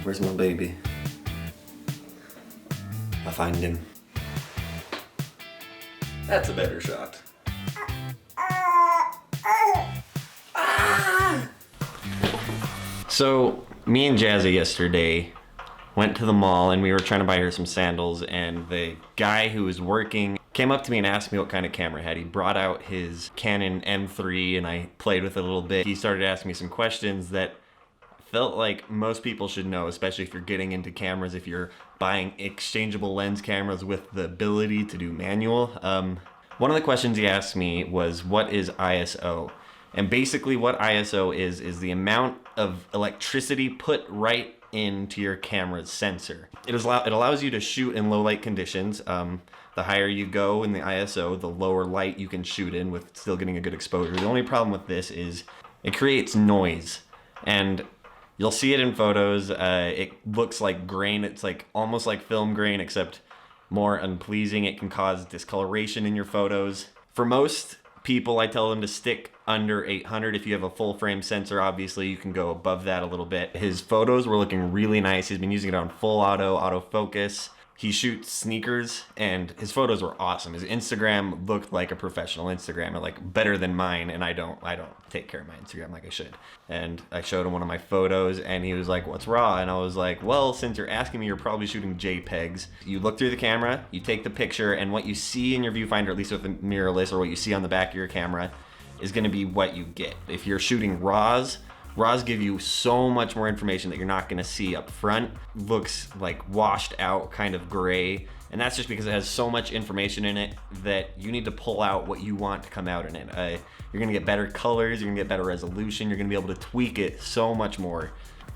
Where's my baby? I find him. That's a better shot. So, me and Jazzy yesterday went to the mall and we were trying to buy her some sandals, and the guy who was working came up to me and asked me what kind of camera I had. He brought out his Canon M3 and I played with it a little bit. He started asking me some questions that felt like most people should know, especially if you're getting into cameras, if you're buying exchangeable lens cameras with the ability to do manual. One of the questions he asked me was, what is ISO? And basically what ISO is the amount of electricity put right into your camera's sensor. It allows you to shoot in low light conditions. The higher you go in the ISO, the lower light you can shoot in with still getting a good exposure. The only problem with this is it creates noise, and you'll see it in photos. It looks like grain. It's like almost like film grain, except more unpleasing. It can cause discoloration in your photos. For most people, I tell them to stick under 800. If you have a full frame sensor, obviously you can go above that a little bit. His photos were looking really nice. He's been using it on full autofocus. He shoots sneakers and his photos were awesome. His Instagram looked like a professional Instagram, or like better than mine, and I don't take care of my Instagram like I should. And I showed him one of my photos and he was like, "What's raw?" And I was like, "Well, since you're asking me, you're probably shooting JPEGs. You look through the camera, you take the picture, and what you see in your viewfinder, at least with the mirrorless, or what you see on the back of your camera, is gonna be what you get. If you're shooting RAWs give you so much more information that you're not gonna see up front. Looks like washed out, kind of gray. And that's just because it has so much information in it that you need to pull out what you want to come out in it. You're gonna get better colors, you're gonna get better resolution, you're gonna be able to tweak it so much more.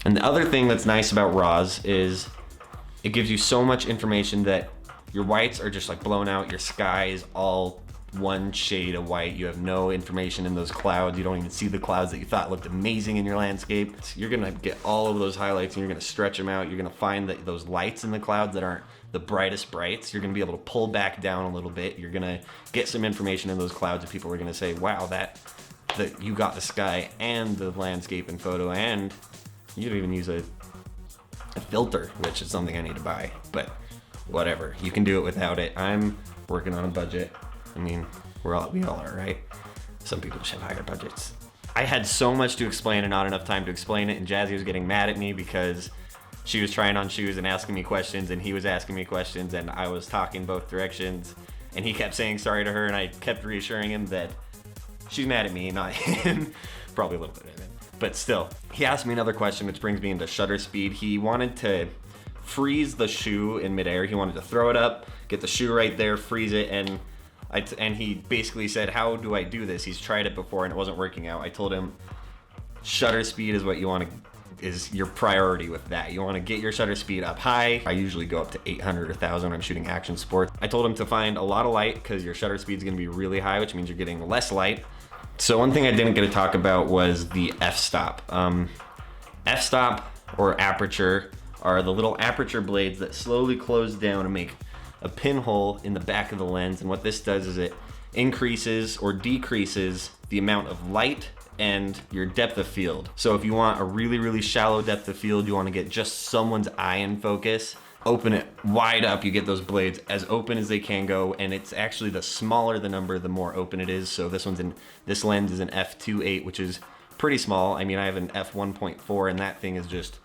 And the other thing that's nice about RAWs is it gives you so much information that your whites are just like blown out, your sky is all one shade of white. You have no information in those clouds. You don't even see the clouds that you thought looked amazing in your landscape. You're gonna get all of those highlights and you're gonna stretch them out. You're gonna find that those lights in the clouds that aren't the brightest brights, you're gonna be able to pull back down a little bit. You're gonna get some information in those clouds and people are gonna say, wow, that you got the sky and the landscape in photo, and you can even use a filter, which is something I need to buy, but whatever. You can do it without it. I'm working on a budget. I mean, we all are, right? Some people just have higher budgets. I had so much to explain and not enough time to explain it, and Jazzy was getting mad at me because she was trying on shoes and asking me questions, and he was asking me questions, and I was talking both directions, and he kept saying sorry to her, and I kept reassuring him that she's mad at me, not him. Probably a little bit of it, but still. He asked me another question, which brings me into shutter speed. He wanted to freeze the shoe in midair. He wanted to throw it up, get the shoe right there, freeze it, and he basically said, how do I do this? He's tried it before and it wasn't working out. I told him shutter speed is what you want to, is your priority with that. You want to get your shutter speed up high. I usually go up to 800 or 1000 when I'm shooting action sports. I told him to find a lot of light because your shutter speed is going to be really high, which means you're getting less light. So one thing I didn't get to talk about was the f-stop. F-stop or aperture are the little aperture blades that slowly close down and make a pinhole in the back of the lens, and what this does is it increases or decreases the amount of light and your depth of field. So if you want a really, really shallow depth of field, you want to get just someone's eye in focus, open it wide up, you get those blades as open as they can go, and it's actually the smaller the number, the more open it is. So this lens is an f2.8, which is pretty small. I mean, I have an f1.4, and that thing is just,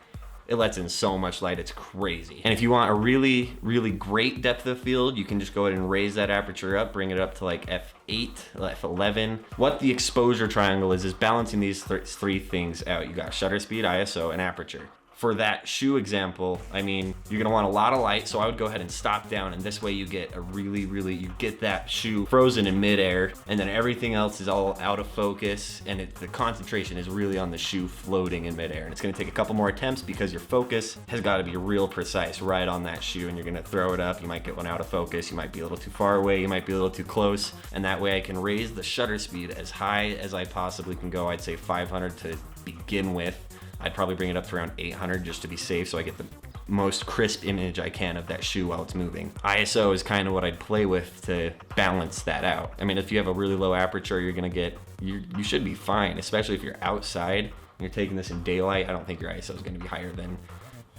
it lets in so much light, it's crazy. And if you want a really, really great depth of field, you can just go ahead and raise that aperture up, bring it up to like f8, f11. What the exposure triangle is balancing these three things out. You got shutter speed, ISO, and aperture. For that shoe example, I mean, you're gonna want a lot of light, so I would go ahead and stop down, and this way you get a you get that shoe frozen in midair, and then everything else is all out of focus, and the concentration is really on the shoe floating in midair. And it's gonna take a couple more attempts because your focus has gotta be real precise right on that shoe, and you're gonna throw it up, you might get one out of focus, you might be a little too far away, you might be a little too close, and that way I can raise the shutter speed as high as I possibly can go. I'd say 500 to begin with. I'd probably bring it up to around 800 just to be safe, so I get the most crisp image I can of that shoe while it's moving. ISO is kind of what I'd play with to balance that out. I mean, if you have a really low aperture, you should be fine, especially if you're outside and you're taking this in daylight. I don't think your ISO is going to be higher than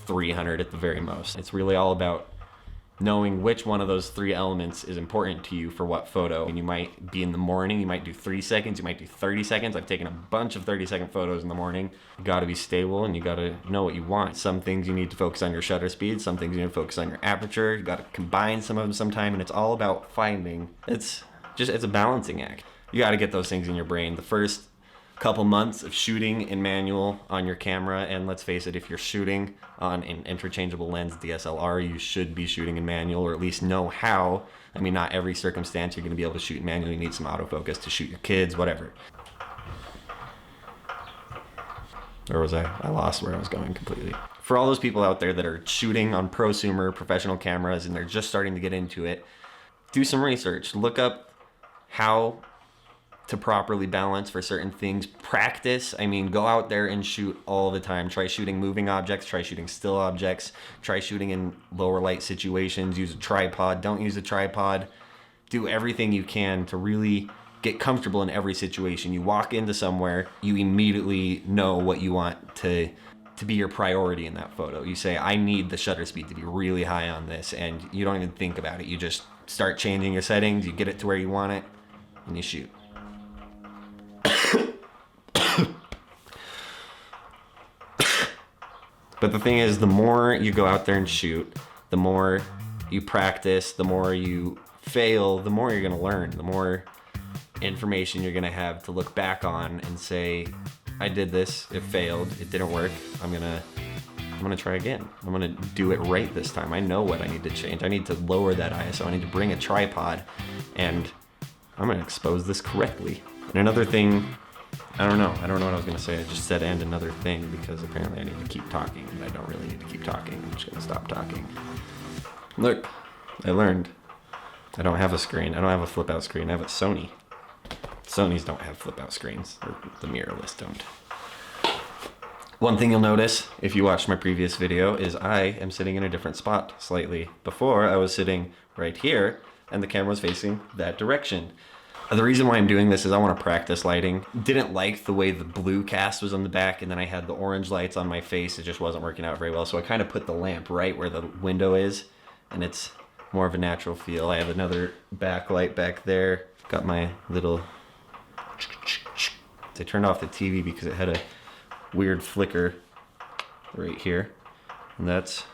300 at the very most. It's really all about knowing which one of those three elements is important to you for what photo. And you might be in the morning, you might do 3 seconds, you might do 30 seconds. I've taken a bunch of 30-second photos in the morning. You gotta be stable and you gotta know what you want. Some things you need to focus on your shutter speed, some things you need to focus on your aperture. You gotta combine some of them sometime, and it's all about finding, it's a balancing act. You gotta get those things in your brain. The first couple months of shooting in manual on your camera, and let's face it, if you're shooting on an interchangeable lens DSLR, you should be shooting in manual, or at least know how. I mean, not every circumstance you're going to be able to shoot in manual. You need some autofocus to shoot your kids, whatever. Or was I lost where I was going completely. For all those people out there that are shooting on prosumer professional cameras and they're just starting to get into it, do some research. Look up how to properly balance for certain things. Practice. I mean, go out there and shoot all the time. Try shooting moving objects, try shooting still objects, try shooting in lower light situations. Use a tripod. Don't use a tripod. Do everything you can to really get comfortable in every situation. You walk into somewhere, you immediately know what you want to be your priority in that photo. You say, I need the shutter speed to be really high on this, and you don't even think about it. You just start changing your settings, you get it to where you want it, and you shoot. But the thing is, the more you go out there and shoot, the more you practice, the more you fail, the more you're going to learn, the more information you're going to have to look back on and say, I did this, it failed, it didn't work, I'm gonna try again. I'm gonna do it right this time. I know what I need to change. I need to lower that ISO. I need to bring a tripod, and I'm gonna expose this correctly. And another thing, I don't know what I was gonna say. I just said and another thing because apparently I need to keep talking, but I don't really need to keep talking. I'm just gonna stop talking. Look, I learned. I don't have a screen. I don't have a flip out screen. I have a Sony. Sonys don't have flip out screens, or the mirrorless don't. One thing you'll notice if you watched my previous video is I am sitting in a different spot slightly. Before I was sitting right here and the camera was facing that direction. The reason why I'm doing this is I want to practice lighting. Didn't like the way the blue cast was on the back, and then I had the orange lights on my face. It just wasn't working out very well. So I kind of put the lamp right where the window is, and it's more of a natural feel. I have another backlight back there. Got my little... I turned off the TV because it had a weird flicker right here. And that's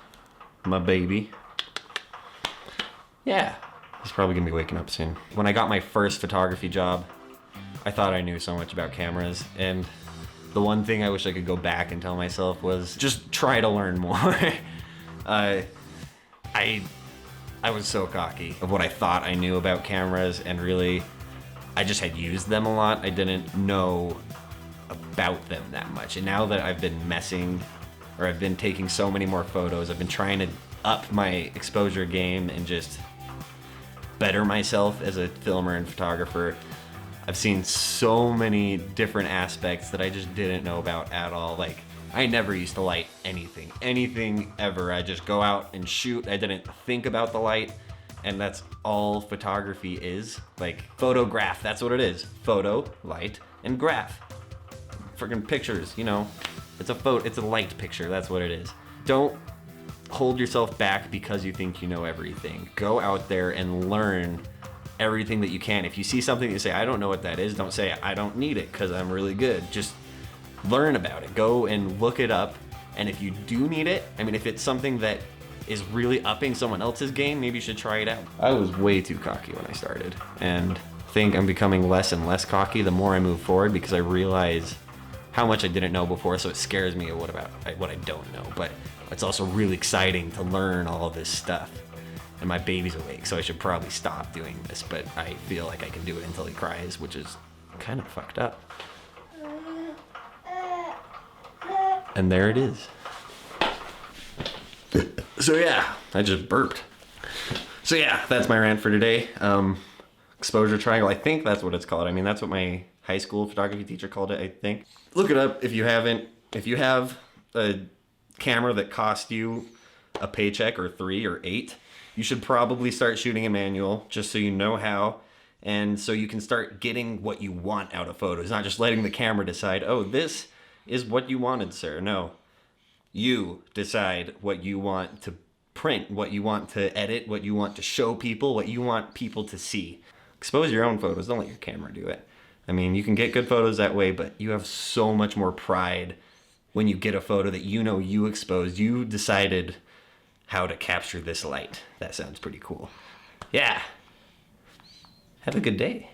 my baby. Yeah. He's probably gonna be waking up soon. When I got my first photography job, I thought I knew so much about cameras, and the one thing I wish I could go back and tell myself was just try to learn more. I was so cocky of what I thought I knew about cameras, and really, I just had used them a lot. I didn't know about them that much. And now that I've been messing, or I've been taking so many more photos, I've been trying to up my exposure game and just better myself as a filmer and photographer. I've seen so many different aspects that I just didn't know about at all. Like, I never used to light anything ever. I just go out and shoot. I didn't think about the light, and that's all photography is. Like, photograph, that's what it is. Photo, light, and graph. Freaking pictures, you know. It's a light picture, that's what it is. Don't hold yourself back because you think you know everything. Go out there and learn everything that you can. If you see something that you say, I don't know what that is, don't say, I don't need it because I'm really good. Just learn about it. Go and look it up. And if you do need it, I mean, if it's something that is really upping someone else's game, maybe you should try it out. I was way too cocky when I started, and I think I'm becoming less and less cocky the more I move forward, because I realize how much I didn't know before, so it scares me what I don't know. But it's also really exciting to learn all of this stuff. And my baby's awake, so I should probably stop doing this, but I feel like I can do it until he cries, which is kind of fucked up. And there it is. So yeah, I just burped. So yeah, that's my rant for today. Exposure triangle, I think that's what it's called. I mean, that's what my high school photography teacher called it, I think. Look it up if you haven't. If you have a camera that cost you a paycheck or 3 or 8, you should probably start shooting a manual just so you know how, and so you can start getting what you want out of photos, not just letting the camera decide, oh, this is what you wanted, sir. No, You decide what you want to print, what you want to edit, what you want to show people, what you want people to see. Expose your own photos. Don't let your camera do it. I mean, you can get good photos that way, but you have so much more pride when you get a photo that you know you exposed. You decided how to capture this light. That sounds pretty cool. Yeah. Have a good day.